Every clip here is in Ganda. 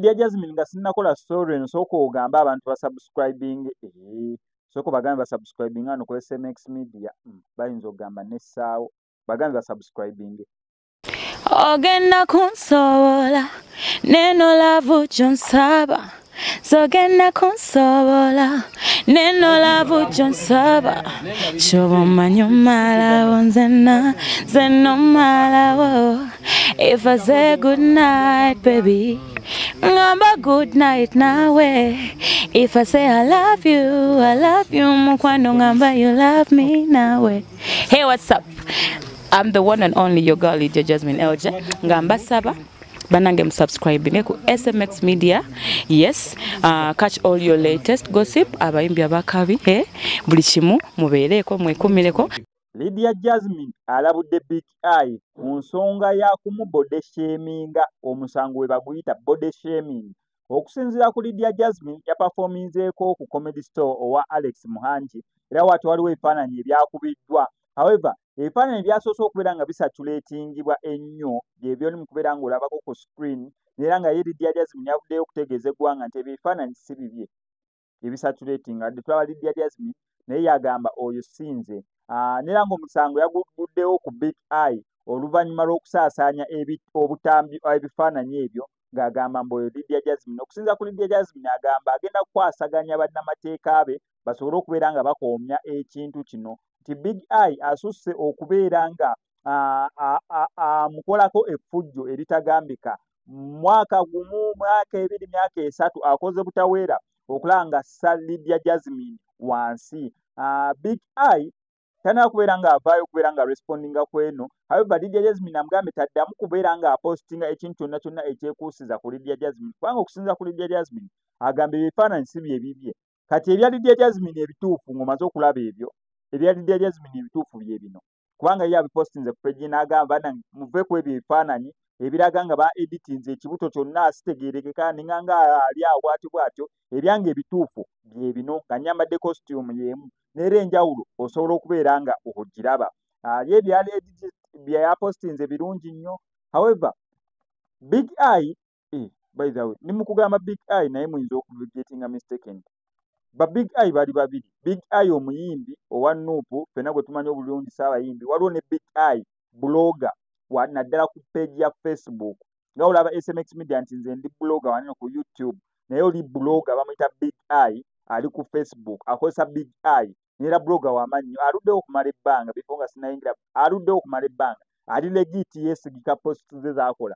Lydia Jasmine nga sinnakola story nsooka ogamba abantu basubscribing sooka bagambe basubscribing hano ku SMX Media bayinza okugamba nessaawo bagambe basubscribing. Ogenda kunsobola neno lavu kyonsaba sogenda kunsobola neno lavu kyonsaba shobo manyo malawo nzeno malawo. If I say good night baby ngamba good night nawe. If I say I love you mukwano ngamba you love me nawe. Hey, what's up? I'm the one and only your girl Lydia Jasmine Elja. Ngamba saba banange subscribing ku SMX Media. Yes, catch all your latest gossip abayimbi abakabi buli kimu mubeereko mwekumireko. Lydia Jasmine alabudde Big Eye ku nsonga ya kumubode shaminga omusango we baguyita bode shaming. Okusinziira ku Lydia Jasmine yaperforminzeeko ku Comedy Store owa Alex Muhangi era watu waliwo ebifaananyi ebyakubiddwa. However, ebifaananyi byasoose okubeera nga bisatulatingibwa ennyo byebyo mu kubeera ng'olabako ku screen era nga ye Lydia Jasmine yavuddeyo okutegeeza eggwanga nti ebifaananyi si bibye ebisatulatinga wadde tulaba Lydia Jasmine naye yagamba oyo sinze. Nera ng'omusango yaguddewo ku Big Eye oluvannyuma lw'okusaasaanya obutambi ebifaananyi ebyo ng'agamba mbu oyo Lydia Jasmine. Okusinziira ku Lydia Jasmine agamba agenda kukwasaganya bannamateeka be basobole okubeera nga bakoomya ekintu kino nti Big Eye asusse okubeera nga amukolako effujjo eritagambika mwaka gumu mwaka ebiri myaka esatu akoze butaweera okulaba nga assa Lydia Jasmine wansi. Big Eye tanaba kubeera nga avaayo okubeera nga respondinga ku eno. However, Lydia Jasmine amugambye taddamu kubeera nga apostinga ekintu kyonna kyonna ekyekuusiza ku Lydia Jasmine kubanga okusinza ku Lydia Jasmine agamba ebifaananyi si bye bibye. Kati ebya Lydia Jasmine ebituufu ng'omaze okulaba ebyo ebya Lydia Jasmine ebituufu bye bino kubanga ye abipostinze ku page n'agamba muve ku ebyo ebifaananyi ebiraga nga ba editinze ekibuto kyonna asitegeerekeka ninganga ali awo bw'atyo ebyanga ebituufu bye bino nga nyambadde costume y'emu n'era enjawulo osobola okubeera nga ogiraba. Ye bya yapostinze birungi nnyo. However, Big Eye by the way ni mu kugamba Big Eye naye muyinza okugetinga mistaken. Ba Big Eye bali babiri. Big Eye omuyimbi owa Nuupu ffenna gwe tumanyi obulungi s'abayimbi waliwo ne Big Eye blogger naddala ku page ya Facebook nga olaba SMX Media nti nze ndi blogger wanno ku YouTube naye oli blogger bamuyita Big Eye ali ku Facebook akozesa Big Eye n'era blogger w'amannyo aluddewo okumala ebbanga before nga sinayingira aluddewo okumala ebbanga ali legit yeesigika post ze z'akola.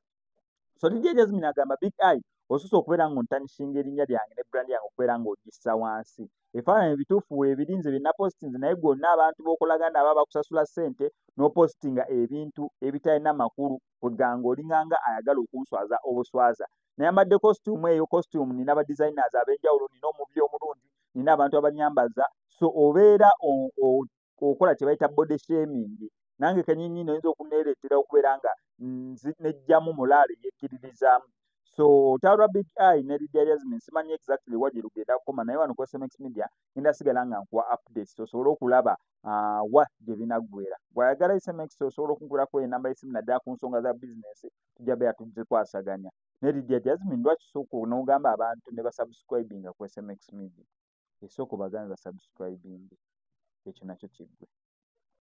So Lydia Jasmine agamba Big Eye osusse okubeera ng'ontanishinga erinnya lyange ne brand yange okubeera ng'ogissa wansi. Ebifaananyi ebituufu weebirinze bye napostinze naye gwonna abantu b'okolagana nabo bakusasula ssente n'opostinga ebintu ebitalina makulu kweganga olinganga ayagala okunswaza obuswaza. Naye ambadde costume eyo costume nina aba designers ab'enjawulo nina omubiri omulungi nina abantu abanyambaza so obeera okola kye bayita body shaming. Nange kennyini oyinza okuneereetera okubeera nga nejjamu mulaale yekkiririzaamu. So otaalwa Big Eye ne Lydia Jasmine simanyi exactly wagye lugenda kukoma naye wano ku SMX Media ngenda sigala nga nkuwa updates osobole okulaba wa gye binaggwera. Bw'ayagala SMX osobola okunkubirako enamba y'essimu naddala ku nsonga za bizinensi tujja beera tuzikwasaganya. Ne Lydia Jasmine lwaki sooka n'ogamba abantu ne basubscribinga ku SMX Media esooka obagambe basubscribing ekyo nakyo kiggwe.